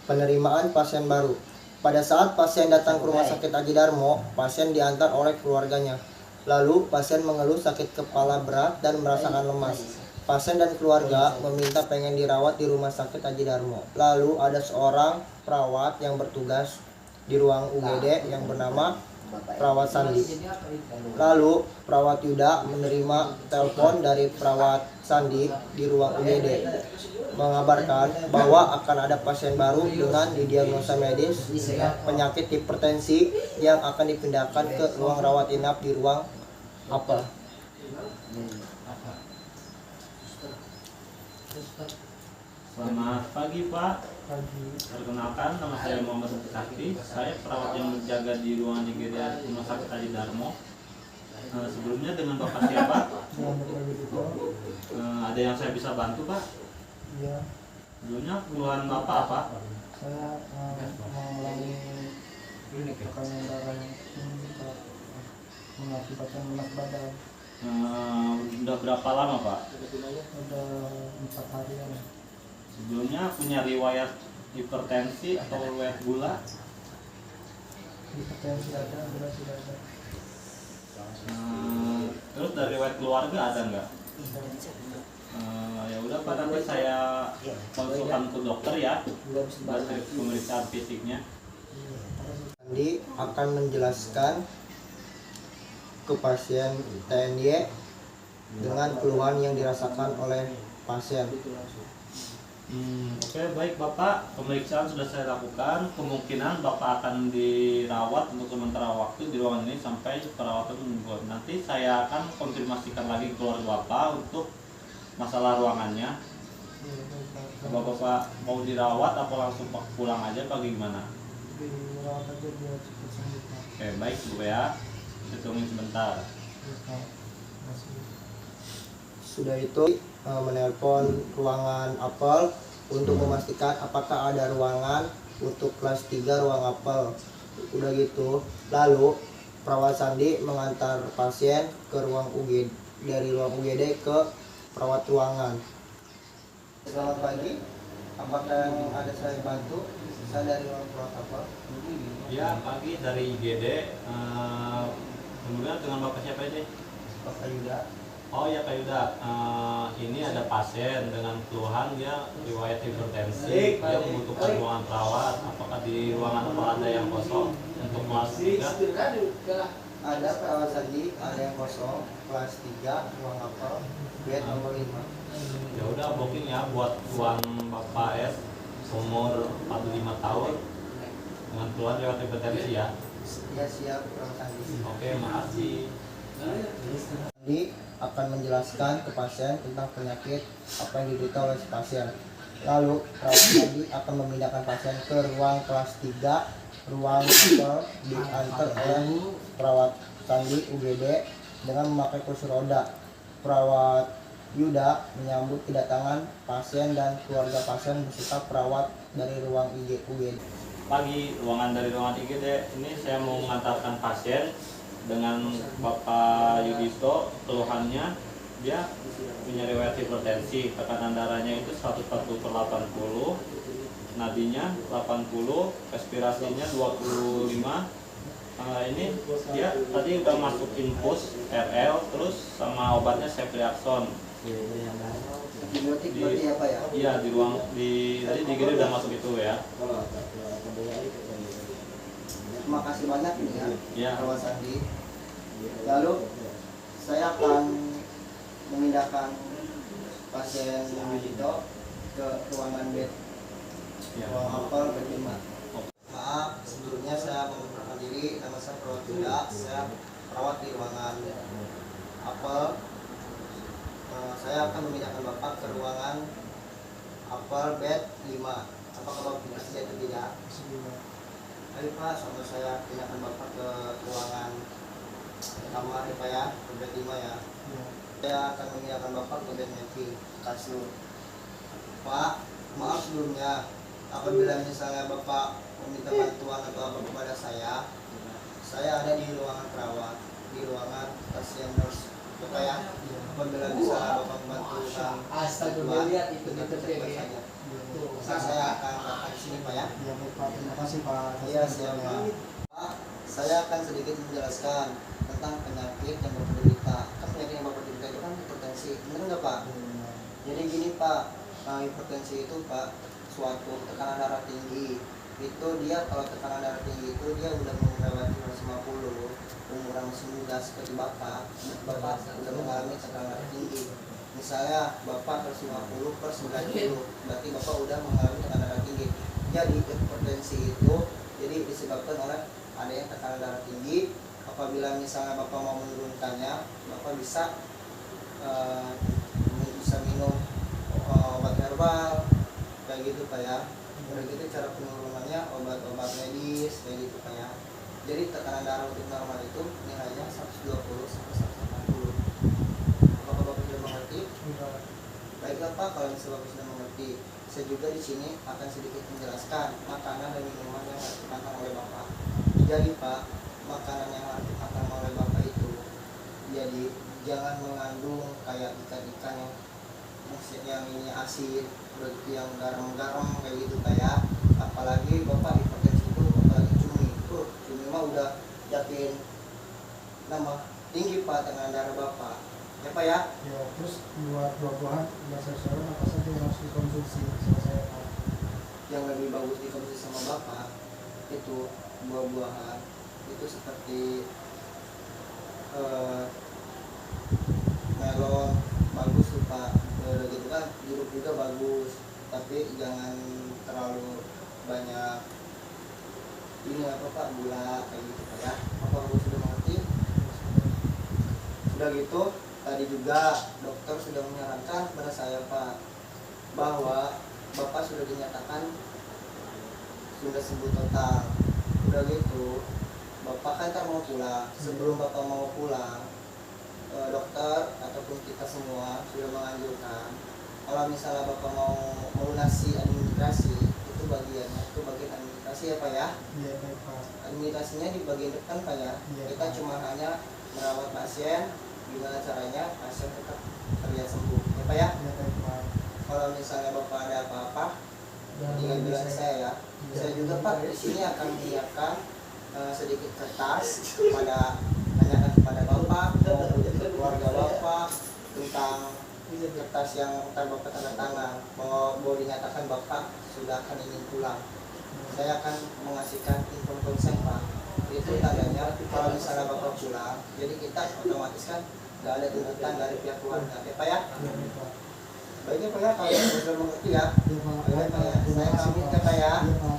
Penerimaan pasien baru. Pada saat pasien datang ke rumah sakit Aji Darmo, pasien diantar oleh keluarganya. Lalu, pasien mengeluh sakit kepala berat dan merasakan lemas. Pasien dan keluarga meminta pengen dirawat di rumah sakit Aji Darmo. Lalu, ada seorang perawat yang bertugas di ruang UGD yang bernama Perawat Sandi. Lalu, perawat Yuda menerima telepon dari perawat Sandi di ruang UGD mengabarkan bahwa akan ada pasien baru dengan didiagnosa medis penyakit hipertensi yang akan dipindahkan ke ruang rawat inap di ruang apel. Selamat pagi Pak. Pagi. Perkenalkan, nama saya Muhammad Sakti. Saya perawat yang berjaga di ruangan IGD Rumah Sakit Aji Darmo. Sebelumnya dengan Bapak siapa? Ada yang saya bisa bantu Pak? Iya. Sebelumnya keluhan Bapak apa? Saya mengalami tekanan darah yang tinggi mengakibatkan lemas badan. Udah berapa lama Pak? Udah 4 harian. Sebelumnya punya riwayat hipertensi atau riwayat gula? Hipertensi ada, gula tidak ada. Terus dari riwayat keluarga ada nggak? Ya udah Pak, nanti saya konsultan ke dokter ya, dari pemeriksaan fisiknya. Sandi akan menjelaskan ke pasien TNY dengan keluhan yang dirasakan oleh pasien. Oke, baik Bapak, pemeriksaan sudah saya lakukan. Kemungkinan Bapak akan dirawat untuk sementara waktu di ruangan ini sampai perawatan menunggu. Nanti saya akan konfirmasikan lagi ke keluarga Bapak untuk masalah ruangannya. Kalau Bapak mau dirawat apa langsung pulang aja Pak, gimana? Dirawat aja biar cepat sembuh. Oke, baik Bu ya. Kita tungguin sebentar. Sudah itu menelpon ruangan apel untuk memastikan apakah ada ruangan untuk kelas 3 ruang apel. Udah gitu, lalu perawat Sandi mengantar pasien ke ruang UGD, dari ruang UGD ke perawat ruangan. Selamat pagi, apakah yang ada saya bantu? Saya dari ruang perawat apel. Ya, pagi dari IGD. Kemudian dengan Bapak siapa aja? Bapak Yuda. Oh ya Pak Yuda, ini ada pasien dengan keluhan dia riwayat hipertensi, dia membutuhkan ruangan perawat. Apakah di ruangan apa ada yang kosong untuk kelas 3? Ada perawat Sandi, ada yang kosong, kelas 3 ruang apel, bed nomor 5. Ya udah booking ya buat tuan Bapak S umur 45 tahun dengan keluhan riwayat hipertensi ya. Ya siap perawat Sandi. Oke, makasih. Sandi akan menjelaskan ke pasien tentang penyakit apa yang diderita oleh si pasien. Lalu perawat Sandi akan memindahkan pasien ke ruang kelas 3 ruang apel, diantar oleh perawat Sandi UGD dengan memakai kursi roda. Perawat Yuda menyambut kedatangan pasien dan keluarga pasien beserta perawat dari ruang UGD. Pagi, ruangan dari ruangan IGD ini saya mau mengantarkan pasien dengan Bapak Yudisto. Keluhannya dia punya riwayat hipertensi, tekanan darahnya itu 140/80, nadinya 80, respirasinya 25. Ini dia tadi udah masuk infus RL, terus sama obatnya Ceftriaxone. Berarti apa ya? Iya, tadi di IGD udah masuk itu ya. Terima kasih banyak nih ya, perawat Sandi. Lalu saya akan memindahkan pasien Yudito ke ruangan bed, ruang apel bed 5. Maaf, sebelumnya saya memperkenalkan diri, nama saya perawat Yuda. Saya perawat di ruangan apel. Saya akan memindahkan Bapak ke ruangan apel bed 5. Apakah Bapak bersedia atau tidak? Ayo Pak, sama saya pindahkan Bapak ke ruangan kamar ya Pak ya, ke bed 5 ya. Saya akan memindahkan Bapak ke bed mapping, kasur. Pak, maaf sebelumnya, apabila misalnya Bapak meminta bantuan atau apa kepada saya ada di ruangan perawat, di ruangan pasien nurse. Bapak ya, apabila misalnya Bapak membantu bantuan, itu saja. Saya akan datang ke sini Pak ya. kasih Pak. Iya, siap Pak. Pak, saya akan sedikit menjelaskan tentang penyakit yang Bapak derita. Kan penyakit yang Bapak derita itu kan hipertensi, benar nggak Pak? Jadi gini Pak, hipertensi itu Pak suatu tekanan darah tinggi. Itu dia kalau tekanan darah tinggi itu dia udah melewati 150, umuran masih muda seperti Bapak udah mengalami tekanan darah tinggi. Misalnya Bapak 150 per 90, berarti Bapak udah mengalami tekanan darah tinggi. Jadi hipertensi itu jadi disebabkan oleh adanya tekanan darah tinggi. Apabila misalnya Bapak mau menurunkannya, Bapak bisa minum obat herbal kayak gitu Pak ya. Udah gitu cara penurunannya obat-obat medis kayak gitu Pak ya. Jadi tekanan darah untuk normal itu nilainya 120 sampai 180. Apakah Bapak sudah mengerti? Baiklah Pak, kalau misalnya Bapak sudah mengerti, saya juga di sini akan sedikit menjelaskan makanan dan minuman yang harus dimakan oleh Bapak. Jadi Pak, makanan yang harus dimakan oleh Bapak itu jadi jangan mengandung kayak ikan-ikan yang ini asin, berarti yang garam-garam kayak gitu kayak. Apalagi Bapak hipertensi itu apalagi cumi mah udah yakin nama tinggi Pak tekanan darah Bapak. Ya Pak ya. Ya, terus buat buah-buahan sayur-sayuran apa saja yang harus dikonsumsi sama saya Pak? Yang lebih bagus dikonsumsi sama Bapak itu buah-buahan itu seperti melon bagus tuh Pak, gitu kan, jeruk juga bagus, tapi jangan terlalu banyak ini apa Pak, gula kayak gitu Pak ya. Apa Bapak sudah mengerti? Sudah gitu, tadi juga dokter sudah menyarankan kepada saya Pak bahwa Bapak sudah dinyatakan sudah sembuh total. Udah gitu, Bapak kan tak mau pulang. Sebelum Bapak mau pulang, dokter ataupun kita semua sudah menganjurkan kalau misalnya Bapak mau melunasi administrasi itu bagian administrasi ya Pak ya. Iya baik Pak. Administrasinya di bagian depan Pak ya. Iya, Kita Pak. cuma hanya merawat pasien, gimana caranya pasien tetap terlihat sembuh ya Pak ya. Iya baik Pak. Kalau misalnya Bapak ada apa-apa Dan tinggal bilang saya ya. Iya. Saya juga Pak di sini akan menyiapkan sedikit kertas tanyakan kepada Bapak keluarga Bapak tentang kertas yang akan Bapak tanda tangan bahwa dinyatakan Bapak sudah akan ingin pulang. Saya akan mengasihkan info konsen Pak. Itu tandanya kalau misalnya Bapak pulang, jadi kita otomatis kan nggak ada tuntutan dari pihak keluarga ya Pak ya. Iya baik Pak. Baiknya Pak ya, kalau sudah mengerti ya. Iya Pak. Baiknya Pak ya, saya pamit ya Pak ya. Iya Pak.